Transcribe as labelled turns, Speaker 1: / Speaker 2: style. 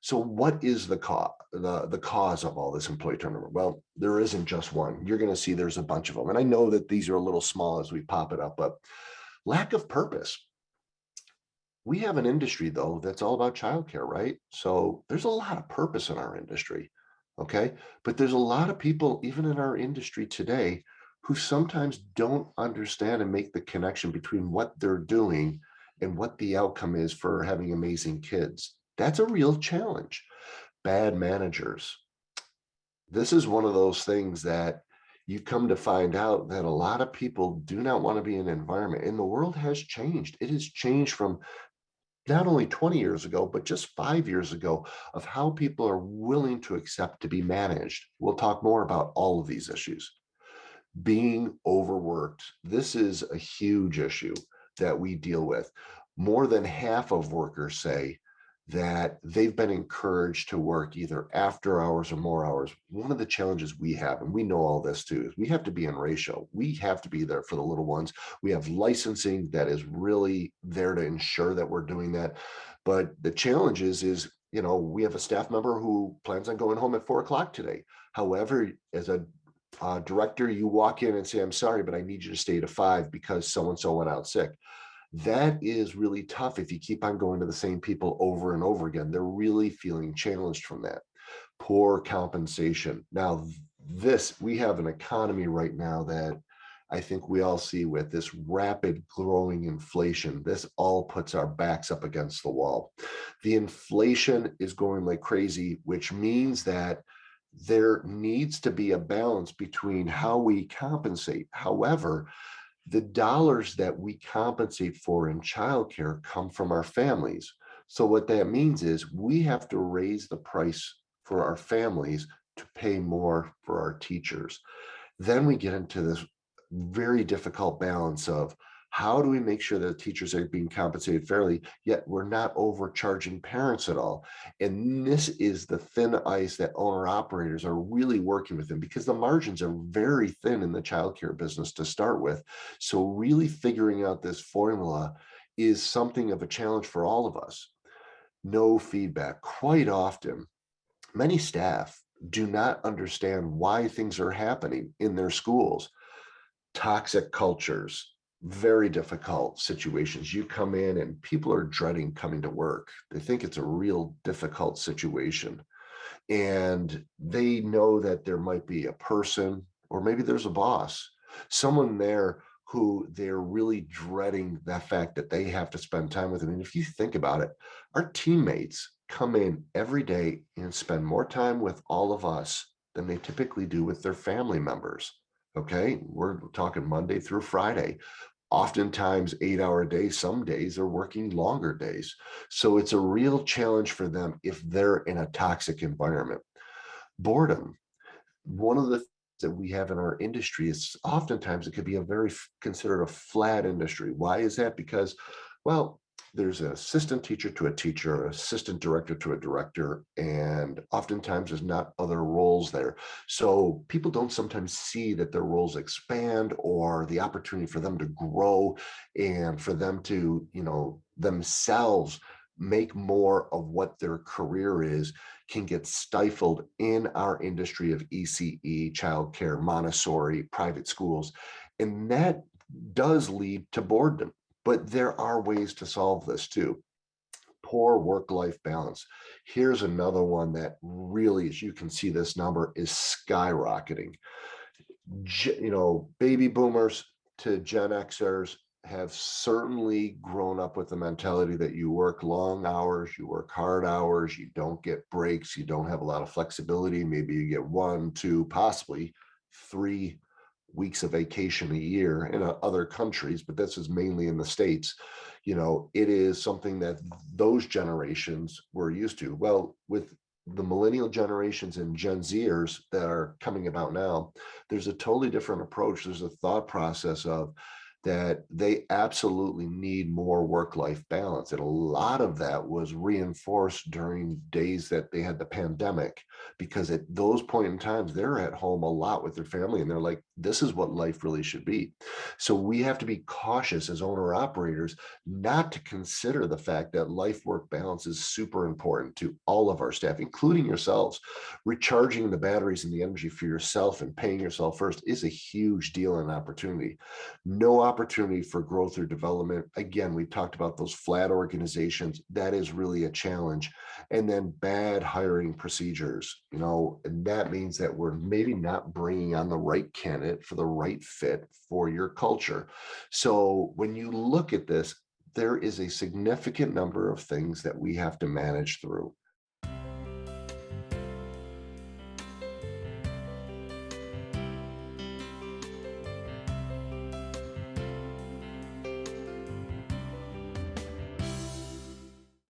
Speaker 1: So what is the cause of all this employee turnover? Well, there isn't just one. You're going to see there's a bunch of them. And I know that these are a little small as we pop it up, but lack of purpose. We have an industry, though, that's all about childcare, right? So there's a lot of purpose in our industry. Okay. But there's a lot of people, even in our industry today, who sometimes don't understand and make the connection between what they're doing and what the outcome is for having amazing kids. That's a real challenge. Bad managers. This is one of those things that you come to find out that a lot of people do not want to be in an environment, and the world has changed. It has changed from not only 20 years ago, but just 5 years ago, of how people are willing to accept to be managed. We'll talk more about all of these issues. Being overworked. This is a huge issue that we deal with. More than half of workers say that they've been encouraged to work either after hours or more hours. One of the challenges we have, and we know all this too, is we have to be in ratio. We have to be there for the little ones. We have licensing that is really there to ensure that we're doing that. But the challenge is, we have a staff member who plans on going home at 4 o'clock today. However, as a director, you walk in and say, I'm sorry, but I need you to stay to 5 because so-and-so went out sick. That is really tough if you keep on going to the same people over and over again. They're really feeling challenged from that. Poor compensation. Now, we have an economy right now that I think we all see with this rapid growing inflation. This all puts our backs up against the wall. The inflation is going like crazy, which means that there needs to be a balance between how we compensate. However, the dollars that we compensate for in childcare come from our families. So what that means is we have to raise the price for our families to pay more for our teachers. Then we get into this very difficult balance of how do we make sure that teachers are being compensated fairly, yet we're not overcharging parents at all. And this is the thin ice that owner operators are really working with them, because the margins are very thin in the childcare business to start with. So really figuring out this formula is something of a challenge for all of us. No feedback. Quite often, many staff do not understand why things are happening in their schools. Toxic cultures, very difficult situations. You come in and people are dreading coming to work. They think it's a real difficult situation. And they know that there might be a person, or maybe there's a boss, someone there who they're really dreading the fact that they have to spend time with them. And if you think about it, our teammates come in every day and spend more time with all of us than they typically do with their family members. Okay, we're talking Monday through Friday, oftentimes 8-hour days. Some days are working longer days. So it's a real challenge for them if they're in a toxic environment. Boredom. One of the things that we have in our industry is oftentimes it could be considered a flat industry. Why is that? Because, well, there's an assistant teacher to a teacher, an assistant director to a director, and oftentimes there's not other roles there. So people don't sometimes see that their roles expand, or the opportunity for them to grow and for them to, themselves make more of what their career is, can get stifled in our industry of ECE, childcare, Montessori, private schools. And that does lead to boredom. But there are ways to solve this too. Poor work-life balance. Here's another one that really, as you can see, this number is skyrocketing. Baby boomers to Gen Xers have certainly grown up with the mentality that you work long hours, you work hard hours, you don't get breaks, you don't have a lot of flexibility. Maybe you get 1, 2, possibly 3 weeks of vacation a year in other countries, but this is mainly in the States. It is something that those generations were used to. Well, with the millennial generations and Gen Zers that are coming about now, there's a totally different approach. There's a thought process of that they absolutely need more work-life balance. And a lot of that was reinforced during days that they had the pandemic, because at those point in times, they're at home a lot with their family and they're like, this is what life really should be. So we have to be cautious as owner operators not to consider the fact that life work balance is super important to all of our staff, including yourselves. Recharging the batteries and the energy for yourself and paying yourself first is a huge deal and opportunity. No opportunity for growth or development. Again, we talked about those flat organizations. That is really a challenge. And then bad hiring procedures, and that means that we're maybe not bringing on the right candidate for the right fit for your culture. So when you look at this, there is a significant number of things that we have to manage through.